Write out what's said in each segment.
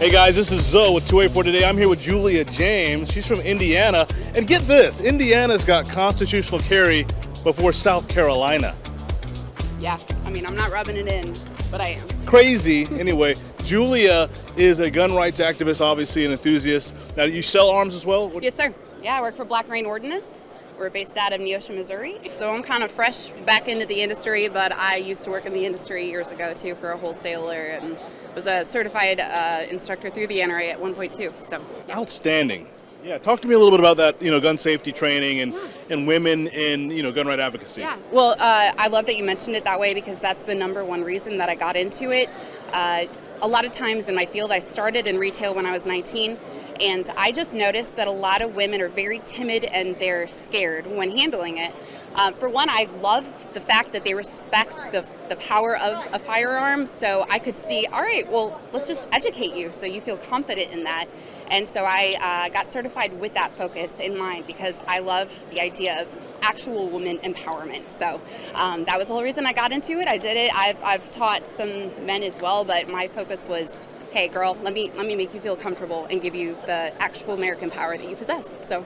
Hey guys, this is Zoe with 284 Today. I'm here with Julia James. She's from Indiana. And get this, Indiana's got constitutional carry before South Carolina. Yeah, I mean, I'm not rubbing it in, but I am. Crazy. Anyway, Julia is a gun rights activist, obviously an enthusiast. Now, do you sell arms as well? Yes, sir. Yeah, I work for Black Rain Ordnance. We're based out of Neosho, Missouri. So I'm kind of fresh back into the industry, but I used to work in the industry years ago too for a wholesaler and was a certified instructor through the NRA at 1.2. So yeah. Outstanding. Yeah, talk to me a little bit about that, gun safety training and women in, gun right advocacy. Yeah, well, I love that you mentioned it that way because that's the number one reason that I got into it. A lot of times in my field, I started in retail when I was 19, and I just noticed that a lot of women are very timid and they're scared when handling it. For one, I love the fact that they respect the power of a firearm, so I could see, all right, well, let's just educate you so you feel confident in that. And so I got certified with that focus in mind because I love the idea of actual woman empowerment. So that was the whole reason I got into it. I did it. I've taught some men as well, but my focus was, hey, girl, let me make you feel comfortable and give you the actual American power that you possess. So.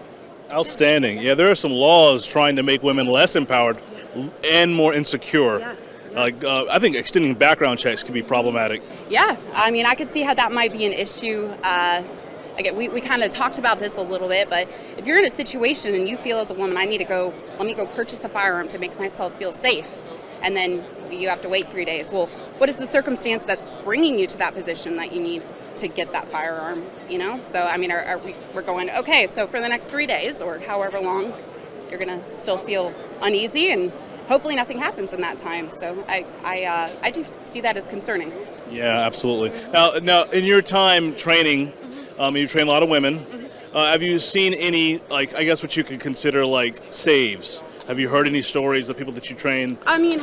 Outstanding. Yeah, there are some laws trying to make women less empowered and more insecure. Yeah. I think extending background checks can be problematic. Yeah, I mean, I could see how that might be an issue. Again, we kind of talked about this a little bit, but if you're in a situation and you feel as a woman, let me go purchase a firearm to make myself feel safe, and then you have to wait 3 days. Well, what is the circumstance that's bringing you to that position that you need to get that firearm, So, I mean, we're going, okay, so for the next 3 days or however long, you're going to still feel uneasy and hopefully nothing happens in that time. So I do see that as concerning. Yeah, absolutely. Now in your time training, you train a lot of women. Have you seen any, I guess what you could consider saves? Have you heard any stories of people that you train? I mean,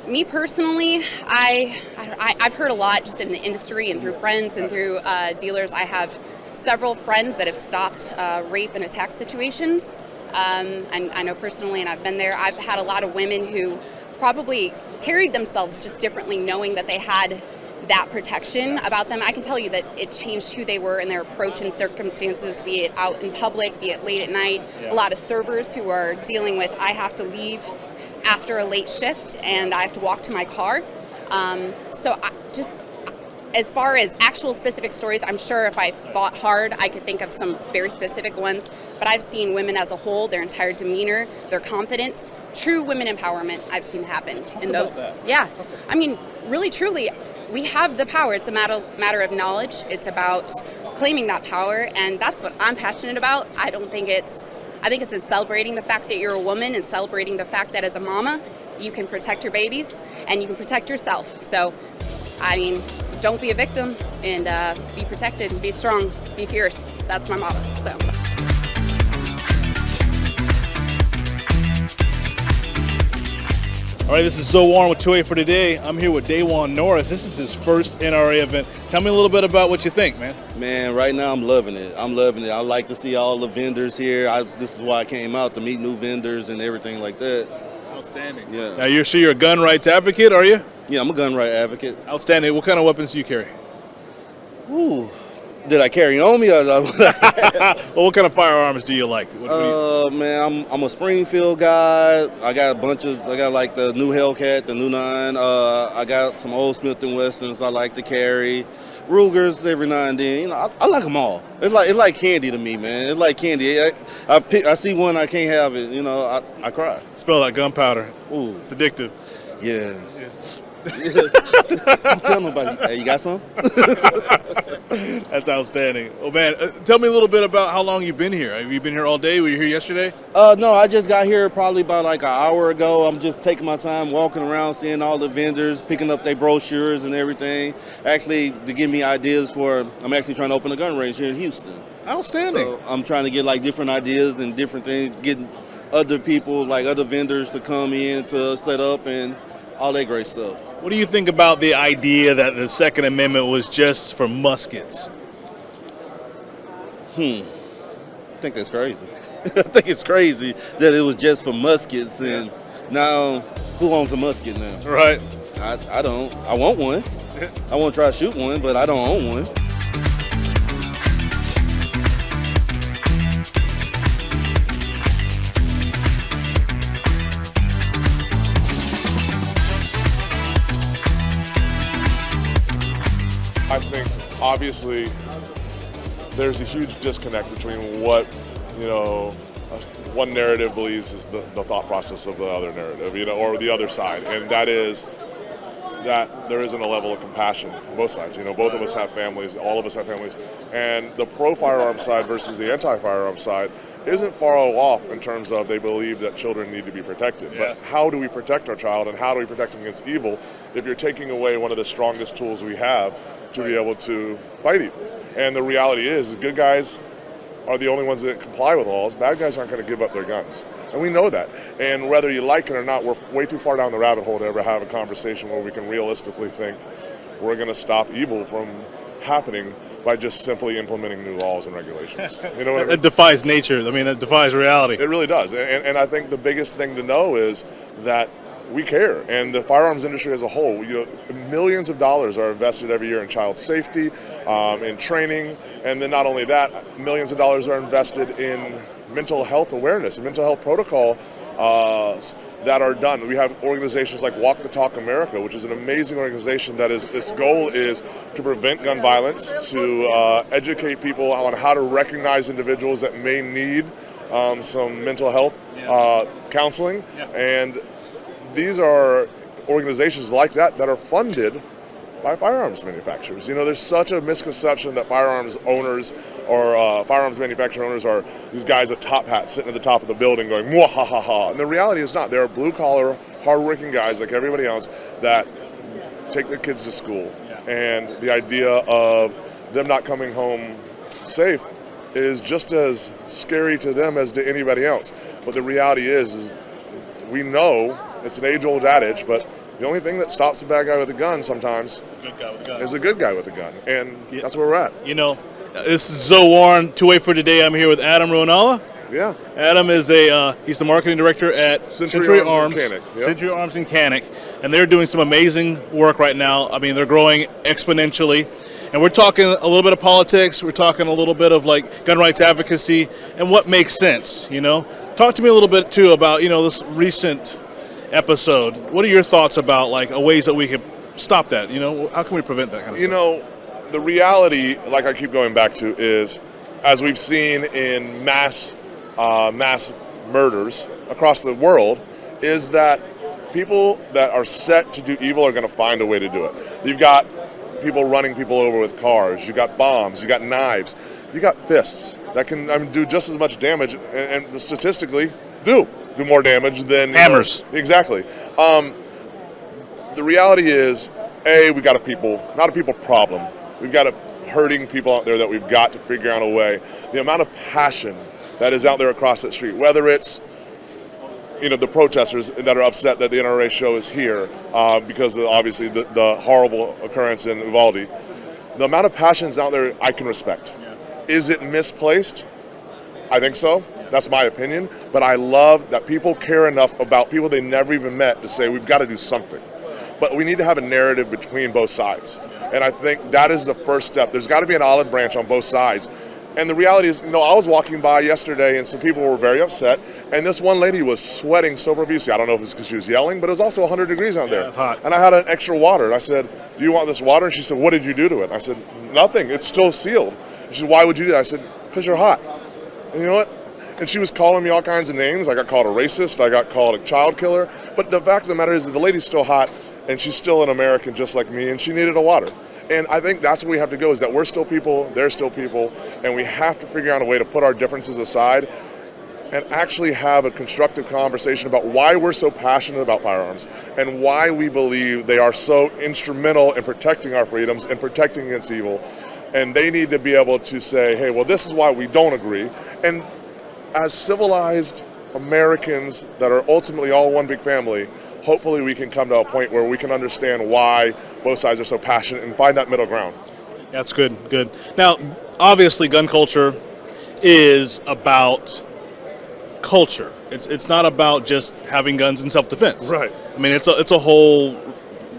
me personally, I've heard a lot just in the industry and through friends and through dealers. I have several friends that have stopped rape and attack situations. And I know personally, and I've been there, I've had a lot of women who probably carried themselves just differently, knowing that they had that protection about them. I can tell you that it changed who they were in their approach in circumstances, be it out in public, be it late at night. Yeah. A lot of servers who are dealing with, I have to leave after a late shift and I have to walk to my car. As far as actual specific stories, I'm sure if I thought hard, I could think of some very specific ones. But I've seen women as a whole, their entire demeanor, their confidence, true women empowerment I've seen happen in those. Yeah. I mean, really, truly, we have the power. It's a matter of knowledge. It's about claiming that power, and that's what I'm passionate about. I think it's in celebrating the fact that you're a woman and celebrating the fact that as a mama, you can protect your babies and you can protect yourself. So, I mean, don't be a victim and be protected and be strong, be fierce. That's my motto. So. All right, this is Zoe Warren with 284 Today. I'm here with Dawan Norris. This is his first NRA event. Tell me a little bit about what you think, man. Man, right now I'm loving it. I like to see all the vendors here. This is why I came out, to meet new vendors and everything like that. Outstanding. Yeah. Now, you're a gun rights advocate, are you? Yeah, I'm a gun right advocate. Outstanding. What kind of weapons do you carry? Ooh. Did I carry on me? Well, what kind of firearms do you like? Man, I'm a Springfield guy. I got the new Hellcat, the new 9. I got some old Smith & Wessons I like to carry. Rugers every now and then. I like them all. It's like candy to me, man. It's like candy. I see one, I can't have it. I cry. Smell that gunpowder. Ooh, it's addictive. Yeah. I'm telling nobody. Hey, you got some? That's outstanding. Oh man, tell me a little bit about how long you've been here. Have you been here all day? Were you here yesterday? No, I just got here probably about an hour ago. I'm just taking my time walking around, seeing all the vendors, picking up their brochures and everything. Actually, to give me ideas I'm actually trying to open a gun range here in Houston. Outstanding. So I'm trying to get different ideas and different things, getting other people, other vendors to come in to set up and all that great stuff. What do you think about the idea that the Second Amendment was just for muskets? I think that's crazy. I think it's crazy that it was just for muskets, and now who owns a musket now? Right. I don't. I want one. I want to try to shoot one, but I don't own one. I think obviously there's a huge disconnect between what, one narrative believes is the thought process of the other narrative, or the other side, and that is that there isn't a level of compassion on both sides. Both of us have families, all of us have families, and the pro-firearm side versus the anti-firearm side isn't far off in terms of they believe that children need to be protected. Yeah. But how do we protect our child, and how do we protect them against evil if you're taking away one of the strongest tools we have to be able to fight evil? And the reality is, good guys are the only ones that comply with laws. Bad guys aren't going to give up their guns. And we know that. And whether you like it or not, we're way too far down the rabbit hole to ever have a conversation where we can realistically think we're going to stop evil from happening by just simply implementing new laws and regulations. You know what I mean? It defies nature. I mean, it defies reality. It really does. And I think the biggest thing to know is that we care, and the firearms industry as a whole, millions of dollars are invested every year in child safety, in training, and then not only that, millions of dollars are invested in mental health awareness and mental health protocol that are done. We have organizations like Walk the Talk America, which is an amazing organization that its goal is to prevent gun violence, to educate people on how to recognize individuals that may need some mental health counseling, and these are organizations like that are funded by firearms manufacturers. There's such a misconception that firearms owners or firearms manufacturer owners are these guys with top hats sitting at the top of the building going, "Mwah, ha, ha, ha." And the reality is not. They're blue-collar, hard-working guys like everybody else that take their kids to school. And the idea of them not coming home safe is just as scary to them as to anybody else. But the reality is we know it's an age-old adage, but the only thing that stops the bad guy with a gun sometimes is a good guy with a gun, and that's where we're at. This is Zoe Warren, two-way for today. I'm here with Adam Ruonala. Yeah. Adam is he's the marketing director at Century Arms in Cannock. Yep. Century Arms in Cannock, and they're doing some amazing work right now. I mean, they're growing exponentially. And we're talking a little bit of politics. We're talking a little bit of gun rights advocacy and what makes sense. Talk to me a little bit too about this recent episode. What are your thoughts about ways that we can stop that? How can we prevent that kind of stuff? The reality, like I keep going back to, is as we've seen in mass murders across the world, is that people that are set to do evil are going to find a way to do it. You've got people running people over with cars. You got bombs. You got knives. You got fists that can do just as much damage, and statistically do more damage than hammers. Exactly. The reality is, we got not a people problem. We've got hurting people out there that we've got to figure out a way. The amount of passion that is out there across that street, whether it's the protesters that are upset that the NRA show is here because of obviously the horrible occurrence in Uvalde. The amount of passions out there I can respect. Yeah. Is it misplaced? I think so. That's my opinion. But I love that people care enough about people they never even met to say we've got to do something. But we need to have a narrative between both sides. And I think that is the first step. There's got to be an olive branch on both sides. And the reality is, I was walking by yesterday and some people were very upset. And this one lady was sweating so profusely. I don't know if it's because she was yelling, but it was also 100 degrees out there. It's hot. And I had an extra water. And I said, "Do you want this water?" And she said, "What did you do to it?" I said, "Nothing. It's still sealed." She said, "Why would you do that?" I said, "Because you're hot." And you know what? And she was calling me all kinds of names. I got called a racist. I got called a child killer. But the fact of the matter is that the lady's still hot, and she's still an American just like me, and she needed a water. And I think that's where we have to go, is that we're still people, they're still people, and we have to figure out a way to put our differences aside and actually have a constructive conversation about why we're so passionate about firearms and why we believe they are so instrumental in protecting our freedoms and protecting against evil. And they need to be able to say, hey, well, this is why we don't agree. And as civilized Americans that are ultimately all one big family, hopefully we can come to a point where we can understand why both sides are so passionate and find that middle ground. That's good. Now, obviously, gun culture is about culture. It's not about just having guns in self-defense. Right. I mean, it's a whole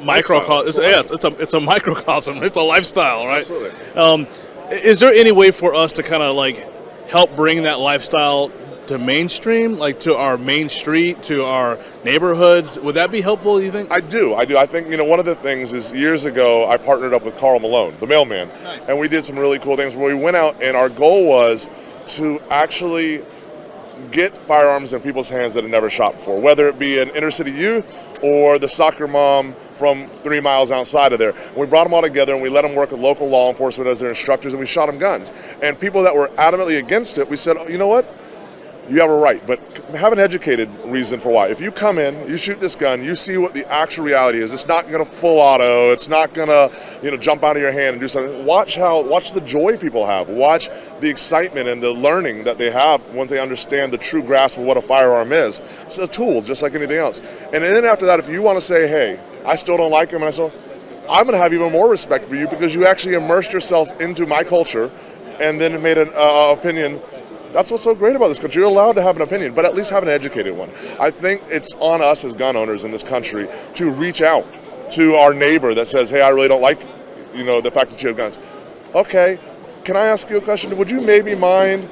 microcosm. It's a microcosm. It's a lifestyle, right? Absolutely. Is there any way for us to kind of help bring that lifestyle to mainstream, like to our main street, to our neighborhoods? Would that be helpful, you think? I do. I think, one of the things is years ago I partnered up with Carl Malone, the mailman. Nice. And we did some really cool things where we went out and our goal was to actually get firearms in people's hands that had never shot before, whether it be an inner city youth or the soccer mom from 3 miles outside of there. And we brought them all together and we let them work with local law enforcement as their instructors, and we shot them guns. And people that were adamantly against it, we said, oh, you know what? You have a right, but have an educated reason for why. If you come in, you shoot this gun, you see what the actual reality is. It's not going to full auto. It's not going to, jump out of your hand and do something. Watch the joy people have. Watch the excitement and the learning that they have once they understand the true grasp of what a firearm is. It's a tool, just like anything else. And then after that, if you want to say, hey, I still don't like them, I'm going to have even more respect for you because you actually immersed yourself into my culture and then made an opinion. That's what's so great about this country. You're allowed to have an opinion, but at least have an educated one. I think it's on us as gun owners in this country to reach out to our neighbor that says, hey, I really don't like, the fact that you have guns. Okay, can I ask you a question? Would you maybe mind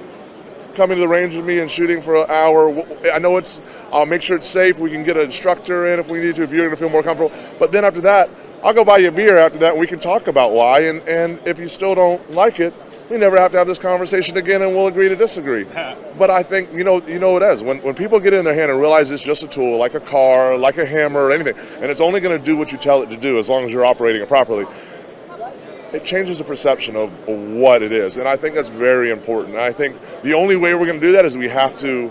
coming to the range with me and shooting for an hour? I know I'll make sure it's safe. We can get an instructor in if we need to, if you're going to feel more comfortable. But then after that, I'll go buy you a beer after that and we can talk about why. And if you still don't like it, we never have to have this conversation again and we'll agree to disagree. But I think, you know it is. When people get it in their hand and realize it's just a tool, like a car, like a hammer or anything, and it's only going to do what you tell it to do as long as you're operating it properly, it changes the perception of what it is. And I think that's very important. And I think the only way we're going to do that is we have to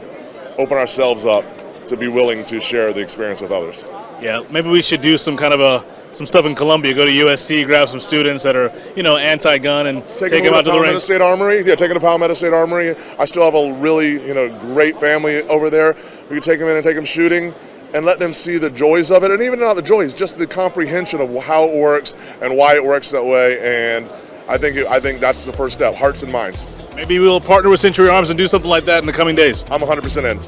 open ourselves up to be willing to share the experience with others. Yeah, maybe we should do some kind of some stuff in Columbia. Go to USC, grab some students that are, anti-gun, and take them out to the range. State Armory. Yeah, take them to Palmetto State Armory. I still have a really, great family over there. We can take them in and take them shooting, and let them see the joys of it, and even not the joys, just the comprehension of how it works and why it works that way. And I think that's the first step. Hearts and minds. Maybe we'll partner with Century Arms and do something like that in the coming days. I'm 100% in.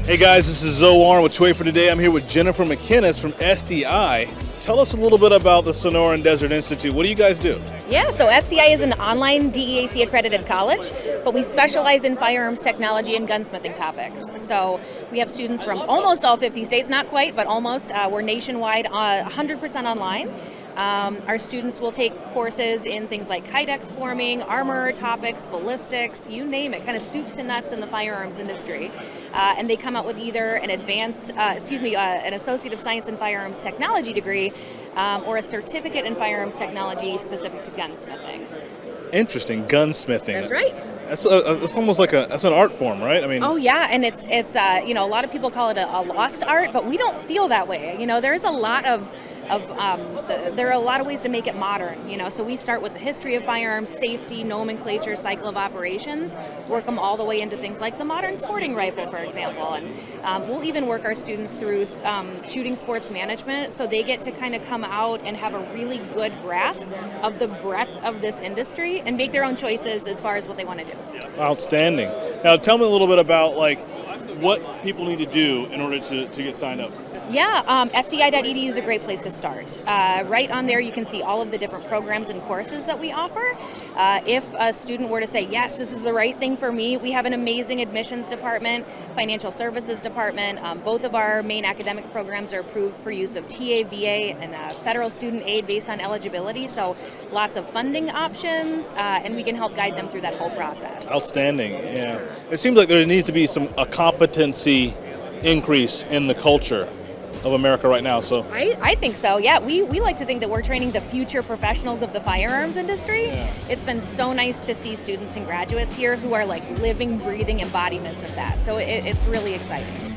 Hey guys, this is Zoe Warren with Tway for Today. I'm here with Jennifer McInnis from SDI. Tell us a little bit about the Sonoran Desert Institute. What do you guys do? Yeah, so SDI is an online DEAC accredited college, but we specialize in firearms technology and gunsmithing topics. So we have students from almost all 50 states, not quite, but almost. We're nationwide, 100% online. Our students will take courses in things like kydex forming, armor topics, ballistics, you name it, kind of soup to nuts in the firearms industry. And they come out with either an an Associate of Science in Firearms Technology degree or a certificate in firearms technology specific to gunsmithing. Interesting, gunsmithing. That's right. It's almost like that's an art form, right? I mean. Oh yeah, and it's a lot of people call it a lost art, but we don't feel that way. There's a lot there are a lot of ways to make it modern. So we start with the history of firearms, safety, nomenclature, cycle of operations, work them all the way into things like the modern sporting rifle, for example, and we'll even work our students through shooting sports management, so they get to kind of come out and have a really good grasp of the breadth of this industry and make their own choices as far as what they want to do. Outstanding. Now tell me a little bit about what people need to do in order to get signed up. Yeah, SDI.edu is a great place to start. Right on there you can see all of the different programs and courses that we offer. If a student were to say, yes, this is the right thing for me, we have an amazing admissions department, financial services department. Both of our main academic programs are approved for use of TA, VA, and federal student aid based on eligibility, so lots of funding options, and we can help guide them through that whole process. Outstanding, yeah. It seems like there needs to be a competency increase in the culture of America right now. So I think so. Yeah, we like to think that we're training the future professionals of the firearms industry. Yeah. It's been so nice to see students and graduates here who are like living, breathing embodiments of that. So it's really exciting.